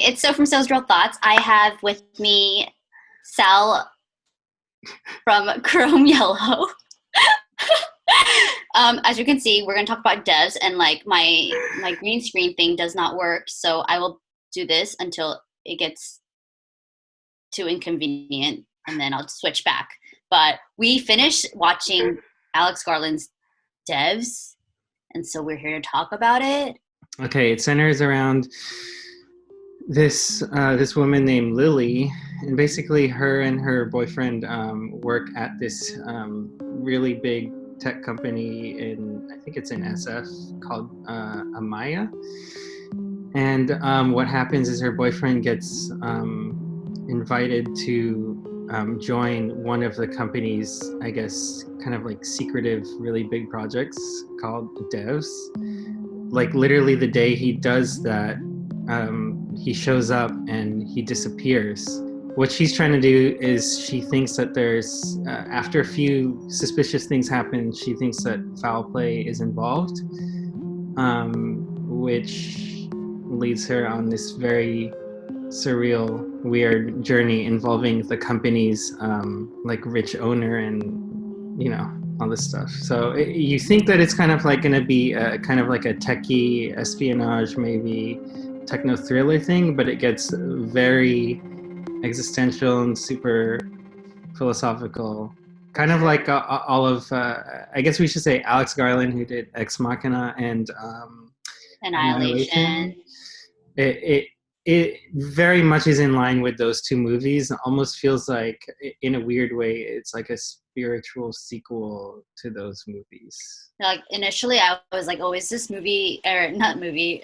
it's So from So's Real Thoughts. I have with me Sal from Chrome Yellow. As you can see, we're going to talk about devs, and like my green screen thing does not work, so I will do this until it gets too inconvenient, and then I'll switch back. But we finished watching Alex Garland's Devs, and so we're here to talk about it. Okay, it centers around this woman named Lily, and basically her and her boyfriend work at this really big tech company I think it's in SF called Amaya. And what happens is her boyfriend gets invited to join one of the company's, I guess, kind of like secretive, really big projects called DEVS. Like literally the day he does that, he shows up and he disappears. What she's trying to do is she thinks that there's, after a few suspicious things happen, she thinks that foul play is involved, which leads her on this very surreal, weird journey involving the company's like rich owner and, you know, all this stuff. So you think that it's kind of like going to be kind of like a techie espionage, maybe techno thriller thing, but it gets very existential and super philosophical, kind of like all of I guess we should say Alex Garland, who did Ex Machina and Annihilation. It very much is in line with those two movies. It almost feels like, in a weird way, it's like a spiritual sequel to those movies. Like initially, I was like, "Oh, is this movie or not movie?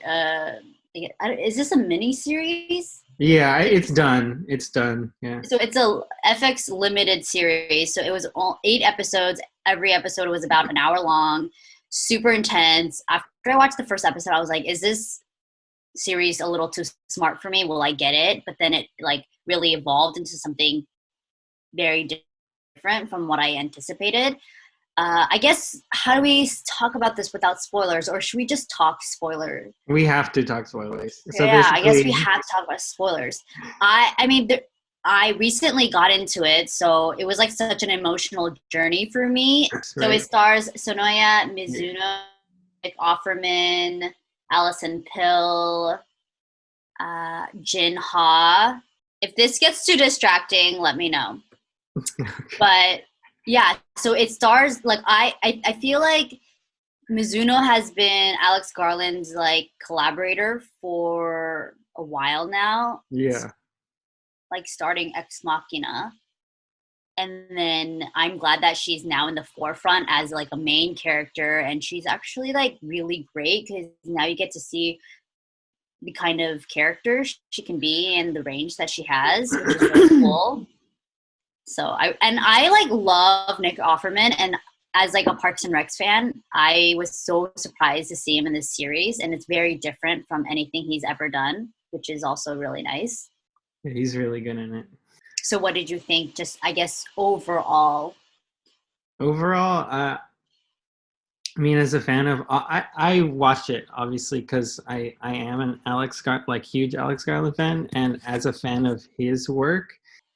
Is this a miniseries?" Yeah, it's done. It's done. Yeah. So it's a FX limited series. So it was all 8 episodes. Every episode was about an hour long. Super intense. After I watched the first episode, I was like, "Is this series a little too smart for me? Will I get it?" But then it like really evolved into something very different from what I anticipated. I guess, how do we talk about this without spoilers, or should we just talk spoilers? We have to talk spoilers. So Yeah, I guess we have to talk about spoilers. I mean, I recently got into it, so it was like such an emotional journey for me. Right. So it stars Sonoya Mizuno, like Offerman, Allison Pill, Jin Ha. If this gets too distracting, let me know. Okay. But yeah, so it stars like I feel like Mizuno has been Alex Garland's like collaborator for a while now. Yeah. Like starting Ex Machina. And then I'm glad that she's now in the forefront as like a main character, and she's actually like really great because now you get to see the kind of character she can be and the range that she has, which is really cool. So I like love Nick Offerman, and as like a Parks and Recs fan, I was so surprised to see him in this series, and it's very different from anything he's ever done, which is also really nice. Yeah, he's really good in it. So what did you think, just I guess overall? Overall, I mean, as a fan of, I watched it obviously because I am an huge Alex Garland fan, and as a fan of his work,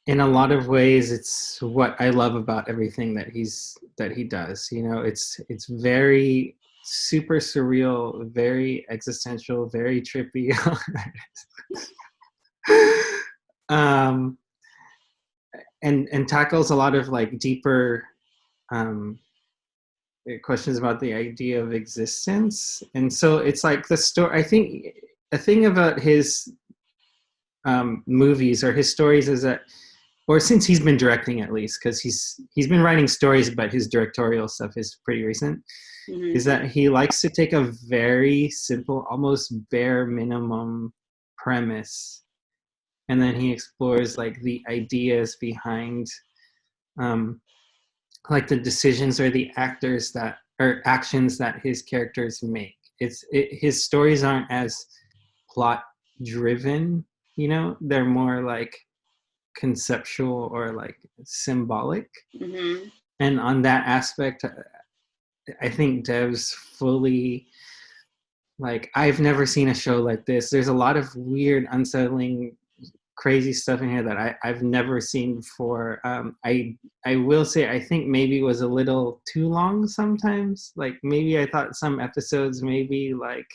in a lot of ways, it's what I love about everything that he does. You know, it's very super surreal, very existential, very trippy. And tackles a lot of like deeper questions about the idea of existence. And so it's like the story. I think a thing about his movies or his stories is that, or since he's been directing at least, because he's been writing stories, but his directorial stuff is pretty recent, is that he likes to take a very simple, almost bare minimum premise, and then he explores like the ideas behind like the decisions or the actors that or actions that his characters make. His stories aren't as plot driven, you know, they're more like conceptual or like symbolic. And on that aspect, I think Devs fully like I've never seen a show like this. There's a lot of weird, unsettling, crazy stuff in here that I've never seen before. I will say I think maybe it was a little too long sometimes. Like maybe I thought some episodes maybe like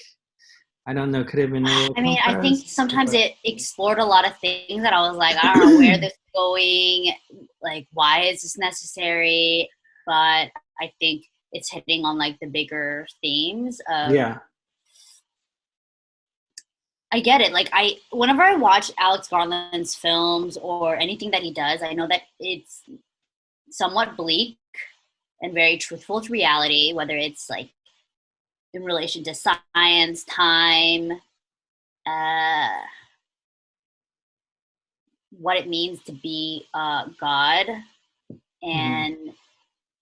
I don't know, could have been a little I mean, I think compressed. sometimes But it explored a lot of things that I was like, I don't know where this is going, like why is this necessary? But I think it's hitting on like the bigger themes of yeah. I get it. Like whenever I watch Alex Garland's films or anything that he does, I know that it's somewhat bleak and very truthful to reality, whether it's like in relation to science, time, uh, what it means to be God Mhm. and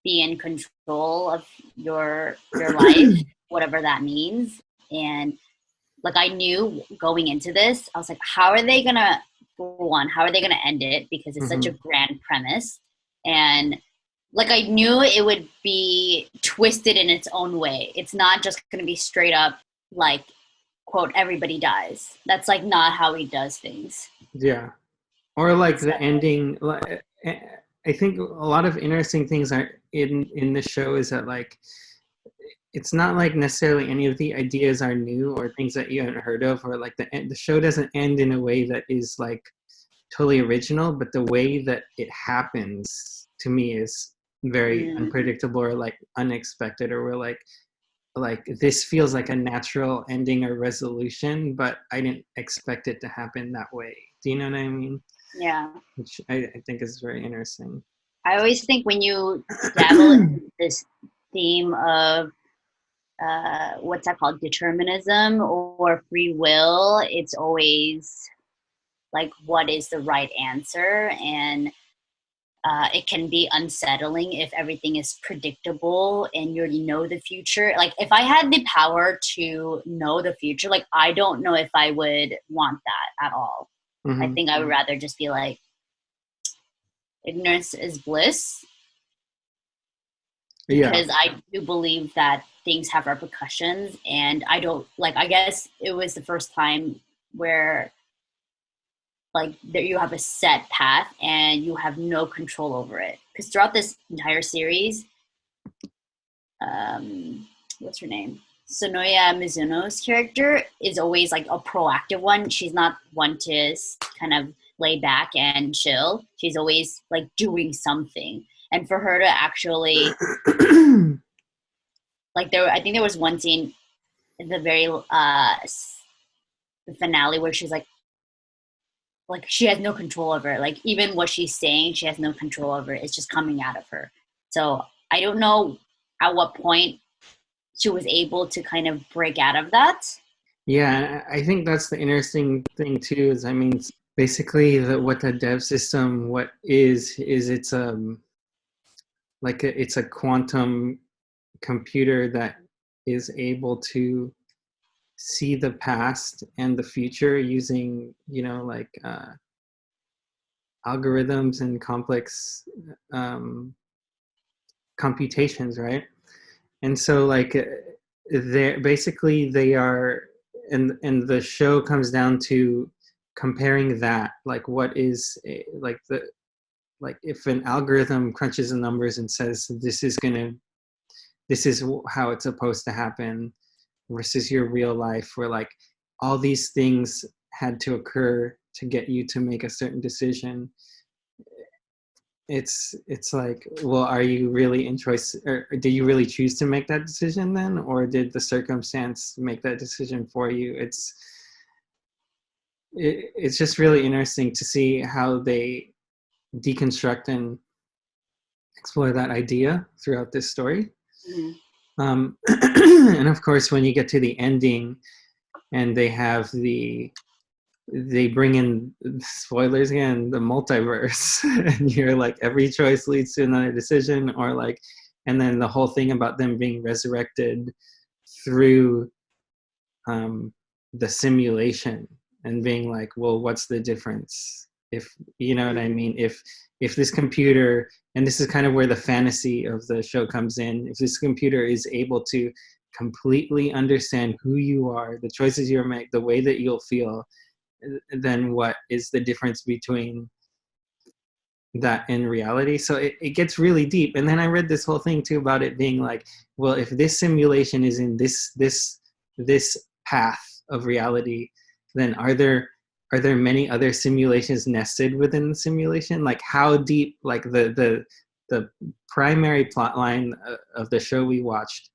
be in control of your life, whatever that means. And like I knew going into this, I was like, how are they gonna, for one, how are they gonna end it? Because it's such a Mhm. grand premise. And like I knew it would be twisted in its own way. It's not just gonna be straight up like quote everybody dies. That's like not how he does things. Yeah. Or like It's the ending. I think a lot of interesting things are in the show is that like it's not like necessarily any of the ideas are new or things that you haven't heard of, or like the show doesn't end in a way that is like totally original, but the way that it happens to me is very mm, unpredictable or like unexpected, or we're like this feels like a natural ending or resolution, but I didn't expect it to happen that way. Do you know what I mean? yeah. Which I think is very interesting. I always think when you dabble in this theme of what's that called, determinism or free will, it's always like what is the right answer, and it can be unsettling if everything is predictable and you already know the future. Like if I had the power to know the future, like I don't know if I would want that at all. I Hmm. think I would rather just be like, ignorance is bliss, Yeah. because I do believe that things have repercussions. And I don't like, I guess it was the first time where like there you have a set path and you have no control over it. Because throughout this entire series, what's her name? Sonoya Mizuno's character is always like a proactive one. She's not one to kind of lay back and chill. She's always like doing something. And for her to actually like I think there was one scene in the very the finale where she's like she has no control over it. Like even what she's saying, she has no control over it. It's just coming out of her. So I don't know at what point she was able to kind of break out of that. Yeah, I think that's the interesting thing too. Is I mean, basically, what the dev system what is it's like it's a quantum computer that is able to see the past and the future using like algorithms and complex um, computations, right? And so like they're basically they are, and the show comes down to comparing that, like what is like the like if an algorithm crunches the numbers and says this is how it's supposed to happen versus your real life where like all these things had to occur to get you to make a certain decision. It's like, well, are you really in choice, or did you really choose to make that decision then, or did the circumstance make that decision for you? It's just really interesting to see how they deconstruct and explore that idea throughout this story. Mhm. And of course when you get to the ending and they bring in, spoilers again, the multiverse, and you're like every choice leads to another decision, or like, and then the whole thing about them being resurrected through um, the simulation, and being like, well, what's the difference if you know what I mean, if this computer, and this is kind of where the fantasy of the show comes in, if this computer is able to completely understand who you are, the choices you make, the way that you'll feel, then what is the difference between that in reality? So it gets really deep. And then I read this whole thing too about it being like, well, if this simulation is in this path of reality, then are there many other simulations nested within the simulation? Like how deep, like the primary plot line of the show we watched,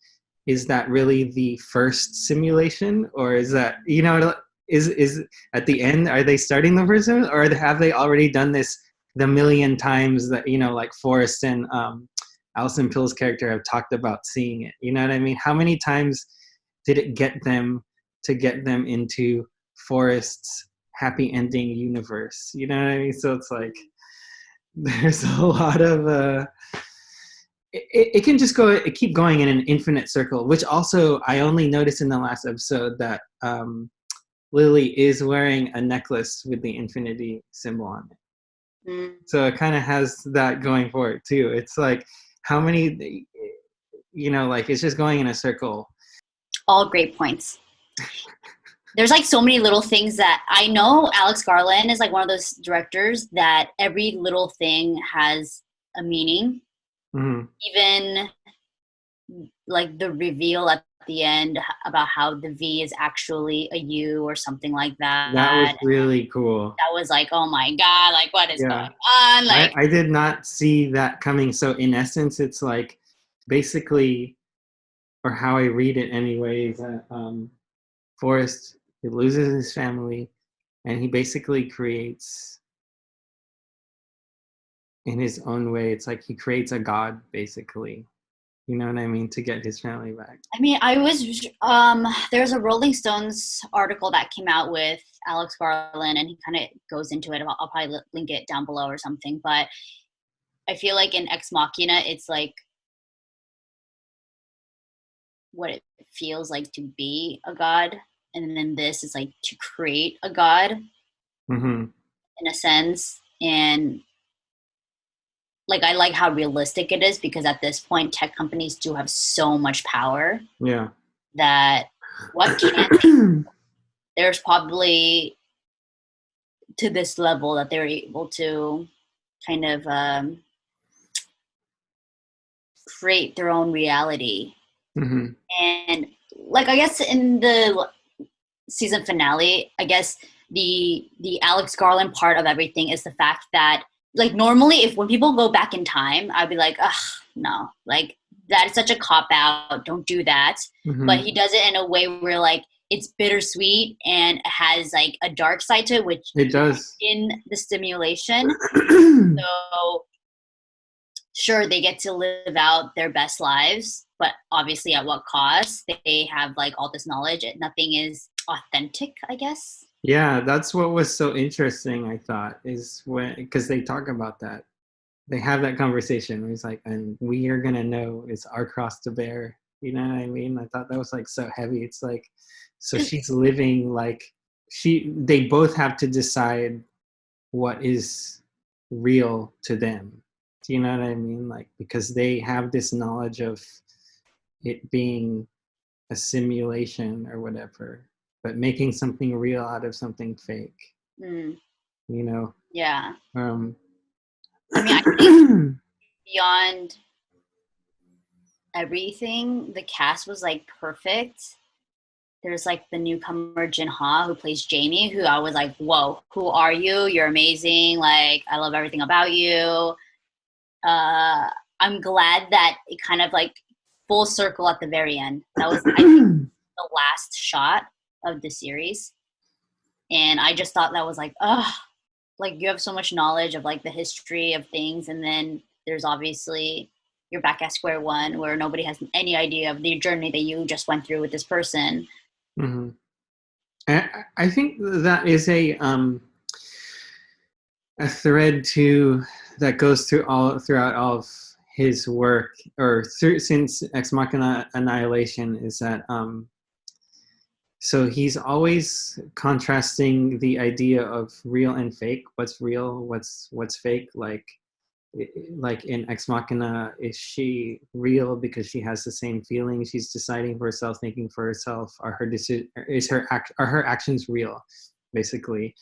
is that really the first simulation, or is that, is at the end, are they starting the first one, or have they already done this the million times that, like Forrest and Alison Pill's character have talked about seeing it? You know what I mean? How many times did it get them into Forrest's happy ending universe? You know what I mean? So it's like there's a lot of it can just keep going in an infinite circle, which also I only noticed in the last episode that Lily is wearing a necklace with the infinity symbol on it. So it kind of has that going for it too. It's like how many, like it's just going in a circle. All great points. There's like so many little things that I know Alex Garland is like one of those directors that every little thing has a meaning. Mm-hmm. Even like the reveal at the end about how the V is actually a U or something like that. That was really cool. That was like, oh my God, like what is going on? Like I did not see that coming. So in essence, it's like basically, or how I read it anyways, Forrest, he loses his family and he basically creates, in his own way, it's like he creates a god basically. You know what I mean? To get his family back. I mean, there's a Rolling Stones article that came out with Alex Garland, and he kind of goes into it. I'll probably link it down below or something. But I feel like in Ex Machina, it's like what it feels like to be a god. And then this is like to create a god, in a sense. And like I like how realistic it is, because at this point tech companies do have so much power. Yeah. That what can there's probably to this level that they're able to kind of create their own reality. And like I guess in the season finale, I guess the Alex Garland part of everything is the fact that, like, normally when people go back in time, I'd be like, ugh, no, like that is such a cop out, don't do that. But he does it in a way where like it's bittersweet and has like a dark side to it, which it does in the simulation. So sure, they get to live out their best lives, but obviously at what cost? They have like all this knowledge. Nothing is authentic, I guess. Yeah, that's what was so interesting, I thought, is because they talk about that. They have that conversation. It's like, and we are going to know it's our cross to bear. You know what I mean? I thought that was like so heavy. It's like, so she's living like they both have to decide what is real to them. Do you know what I mean? Like, because they have this knowledge of it being a simulation or whatever, but making something real out of something fake. You know? Yeah. I mean, I think beyond everything, the cast was like perfect. There's like the newcomer Jin Ha, who plays Jamie, who I was like, whoa, who are you? You're amazing. Like, I love everything about you. I'm glad that it kind of like full circle at the very end. That was, I think, the last shot of the series. And I just thought that was like, like you have so much knowledge of like the history of things. And then there's obviously you're back at square one where nobody has any idea of the journey that you just went through with this person. I think that is a thread too that goes throughout all of his work, or since Ex Machina Annihilation, is that so he's always contrasting the idea of real and fake. What's real? What's fake? Like like in Ex Machina, is she real because she has the same feelings? She's deciding for herself, thinking for herself. Are her actions real, basically?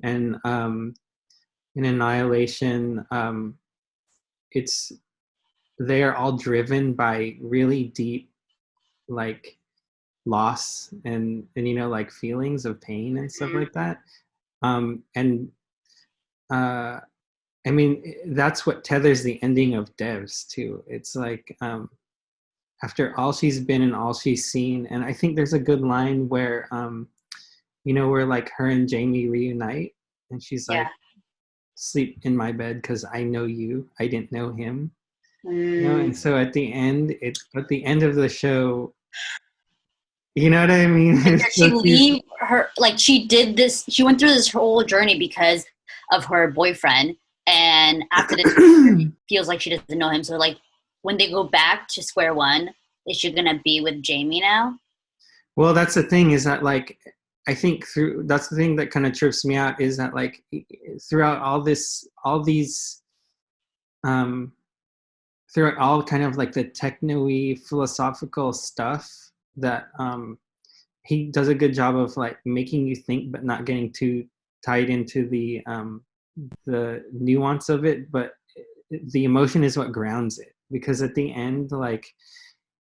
And in Annihilation, it's they are all driven by really deep, like, loss and like feelings of pain and stuff like that. And I mean, that's what tethers the ending of DEVS too. It's like, after all she's been and all she's seen, and I think there's a good line where where like her and Jamie reunite, and she's Yeah. like, sleep in my bed because I know you, I didn't know him. And so at the end of the show, you know what I mean? Like, does she leave her, like, she went through this whole journey because of her boyfriend, and after this she feels like she doesn't know him, so like when they go back to square one, is she gonna be with Jamie now? Well, that's the thing, is that, like, I think that's the thing that kind of trips me out, is that, like, throughout all these throughout all kind of like the techno-y philosophical stuff, that he does a good job of like making you think but not getting too tied into the nuance of it, but the emotion is what grounds it, because at the end, like,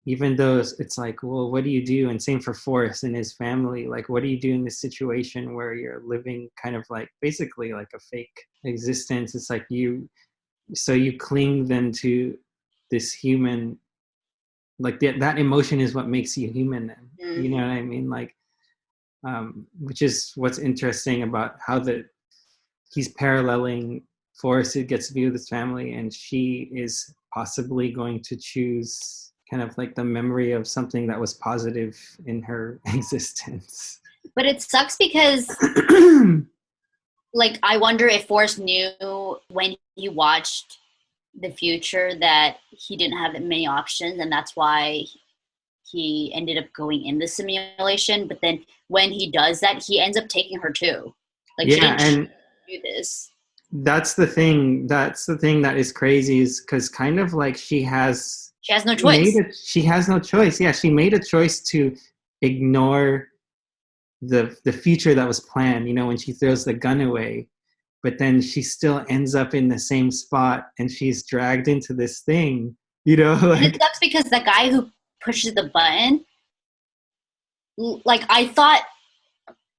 even though it's like, well, what do you do? And same for Forrest and his family, like, what do you do in this situation where you're living kind of like basically like a fake existence? It's like you cling then to this human, like that emotion is what makes you human then. You know what I mean? Like, which is what's interesting about how he's paralleling Forrest, who gets to be with his family, and she is possibly going to choose kind of like the memory of something that was positive in her existence. But it sucks because like, I wonder if Forrest knew when he watched the future that he didn't have that many options, and that's why he ended up going in the simulation. But then when he does that, he ends up taking her too. Like, she Yeah, didn't and do this. that's the thing. That's the thing that is crazy, is because kind of like she has no choice. She has no choice. Yeah, she made a choice to ignore the future that was planned. When she throws the gun away, but then she still ends up in the same spot, and she's dragged into this thing. And it Like, sucks because the guy who pushes the button, like, I thought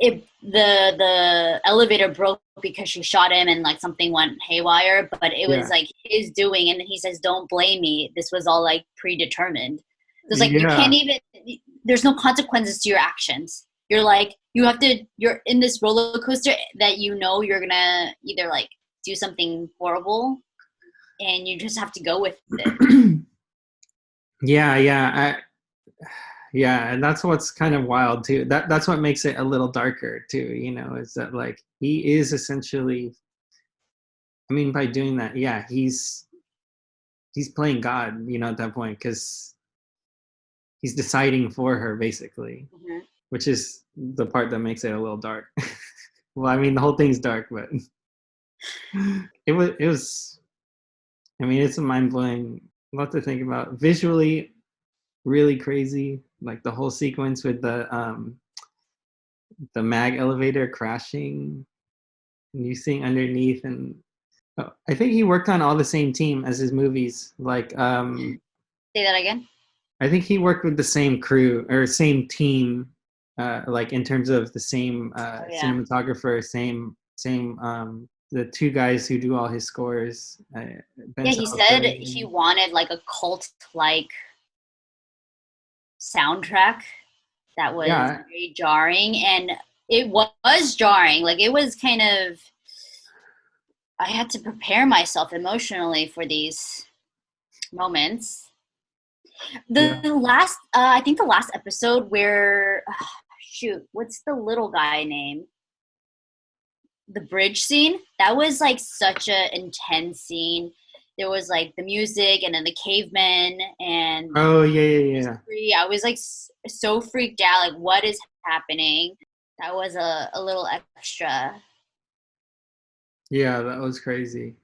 the elevator broke because she shot him and like something went haywire, but it was like his doing, and then he says, "Don't blame me. This was all like predetermined." So it's like, you can't even. There's no consequences to your actions. You're like, you're in this roller coaster that you're gonna either like do something horrible, and you just have to go with it. yeah, and that's what's kind of wild too. That's what makes it a little darker too. Is that, like, he is essentially, I mean, by doing that, yeah, he's playing God, at that point, because he's deciding for her, basically, which is the part that makes it a little dark. Well, I mean, the whole thing's dark, but it was. I mean, it's a mind-blowing, lot to think about. Visually, really crazy. Like the whole sequence with the mag elevator crashing, and you seeing underneath, and I think he worked on all the same team as his movies. Like, Say that again. I think he worked with the same crew or same team, like in terms of the same cinematographer, same the two guys who do all his scores. Yeah, he said he wanted like a cult-like soundtrack that was very jarring, and it was jarring. Like, it was kind of, I had to prepare myself emotionally for these moments. I think the last episode where, shoot, what's the little guy name? The bridge scene, that was like such a intense scene. There was like the music and then the cavemen and yeah. I was like so freaked out, like, what is happening? That was a little extra. Yeah, that was crazy.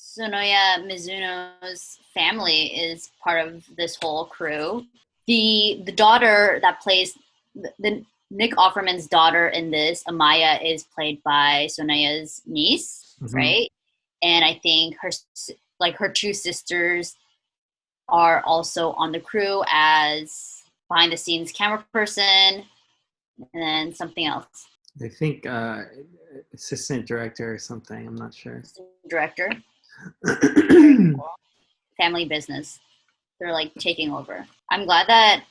Sonoya Mizuno's family is part of this whole crew. The daughter that plays the Nick Offerman's daughter in this, Amaya, is played by Sonoya's niece, right? And I think her two sisters are also on the crew as behind the scenes camera person, and then something else. I think assistant director or something. I'm not sure. Assistant director. Very cool. Family business. They're like taking over. I'm glad that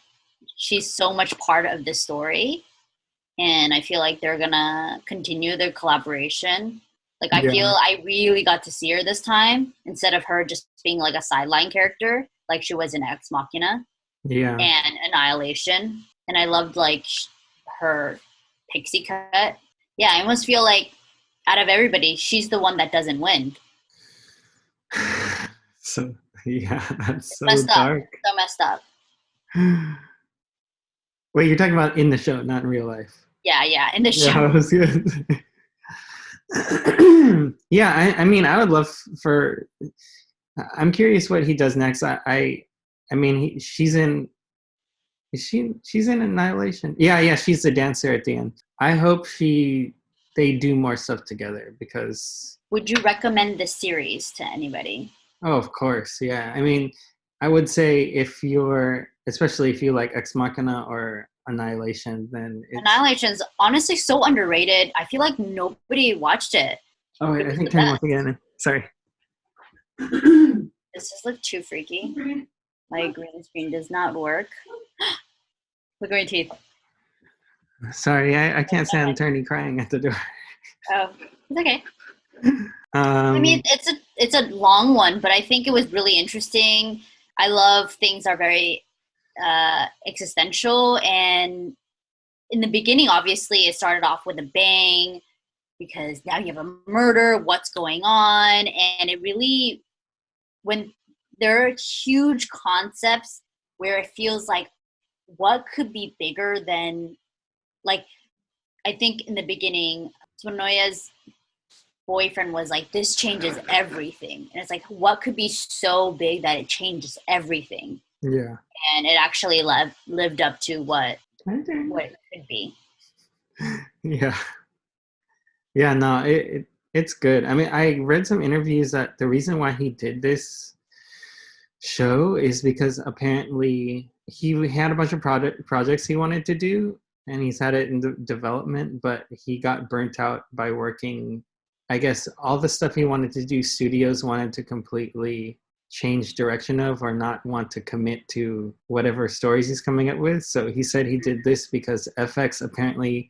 she's so much part of this story, and I feel like they're gonna continue their collaboration. Like I feel I really got to see her this time instead of her just being like a sideline character like she was in Ex Machina and Annihilation. And I loved like her pixie cut. Yeah, I almost feel like out of everybody, she's the one that doesn't win. So yeah, that's so messed dark. Up. So messed up. Wait, you're talking about in the show, not in real life. Yeah, in the show. Yeah, that was good. Yeah, I mean, I would love for. I'm curious what he does next. I mean, she's in. She's in Annihilation. Yeah, she's the dancer at the end. I hope they do more stuff together because. Would you recommend this series to anybody? Oh, of course, yeah. I mean, I would say especially if you like Ex Machina or Annihilation, then Annihilation's honestly so underrated. I feel like nobody watched it. Oh, wait, I think turn off again. Sorry. This just look too freaky. My green screen does not work. Look at my teeth. Sorry, I can't stand Tony crying at the door. Oh, it's okay. I mean, it's a long one, but I think it was really interesting. I love things are very existential, and in the beginning, obviously, it started off with a bang because now you have a murder. What's going on? And it really, when there are huge concepts where it feels like what could be bigger than, like, I think in the beginning, Sonoya's boyfriend was like, this changes everything. And it's like, what could be so big that it changes everything? Yeah. And it actually lived up to what it could be. Yeah. Yeah, no, it's good. I mean, I read some interviews that the reason why he did this show is because apparently he had a bunch of projects he wanted to do, and he's had it in development, but he got burnt out by working. I guess all the stuff he wanted to do, studios wanted to completely change direction of or not want to commit to whatever stories he's coming up with. So he said he did this because FX apparently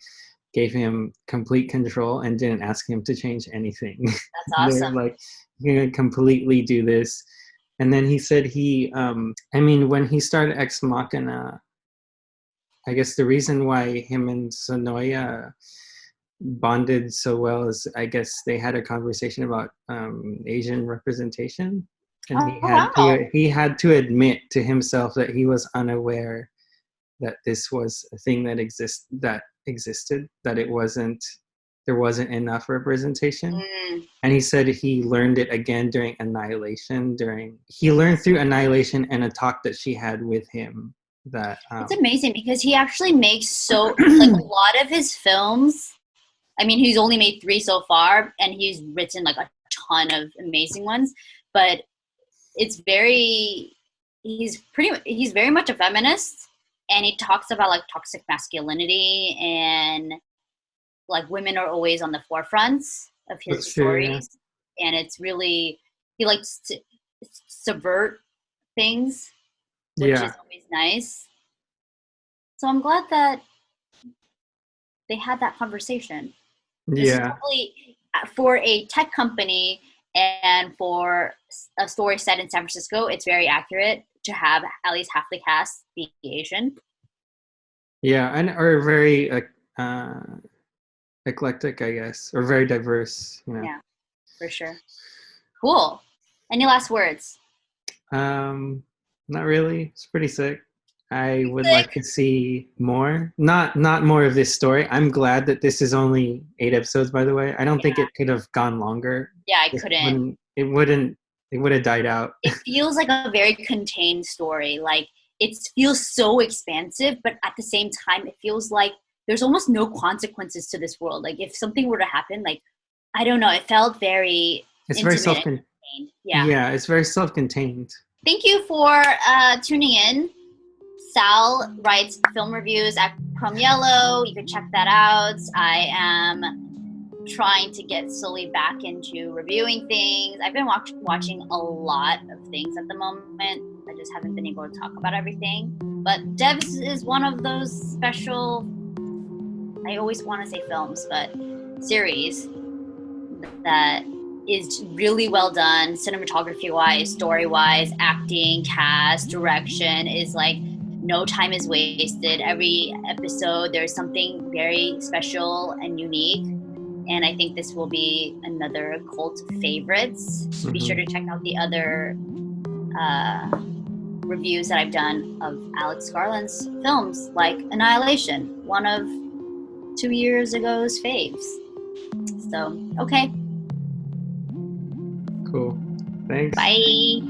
gave him complete control and didn't ask him to change anything. That's awesome. They're like, you're going to completely do this. And then he said when he started Ex Machina, I guess the reason why him and Sonoya bonded so well is I guess they had a conversation about Asian representation, and he had to admit to himself that he was unaware that this was a thing that existed, that there wasn't enough representation. And he said he learned it again during Annihilation. He learned through Annihilation and a talk that she had with him. That it's amazing because he actually makes like a lot of his films. I mean, he's only made 3 so far, and he's written like a ton of amazing ones. But he's very much a feminist, and he talks about like toxic masculinity and like women are always on the forefront of his stories. Yeah. And it's really, he likes to subvert things, which is always nice. So I'm glad that they had that conversation. This is probably, for a tech company and for a story set in San Francisco, it's very accurate to have at least half the cast be Asian. Yeah, and are very eclectic, I guess, or very diverse. You know? Yeah, for sure. Cool. Any last words? Not really. It's pretty sick. I would like to see more. Not more of this story. I'm glad that this is only 8 episodes, by the way. I don't think it could have gone longer. Yeah, I couldn't. it wouldn't, it would have died out. It feels like a very contained story. Like it feels so expansive, but at the same time, it feels like there's almost no consequences to this world. Like if something were to happen, like, I don't know, it felt very It's very intimate and contained. Yeah. yeah, it's very self-contained. Thank you for tuning in. Sal writes film reviews at Crome Yellow. You can check that out. I am trying to get slowly back into reviewing things. I've been watching a lot of things at the moment. I just haven't been able to talk about everything. But DEVS is one of those special, I always want to say films, but series that is really well done, cinematography wise, story wise, acting, cast, direction is like no time is wasted. Every episode there's something very special and unique, and I think this will be another cult favorites. Mm-hmm. Be sure to check out the other reviews that I've done of Alex Garland's films, like Annihilation, one of 2 years ago's faves. So, okay. Cool. Thanks. Bye.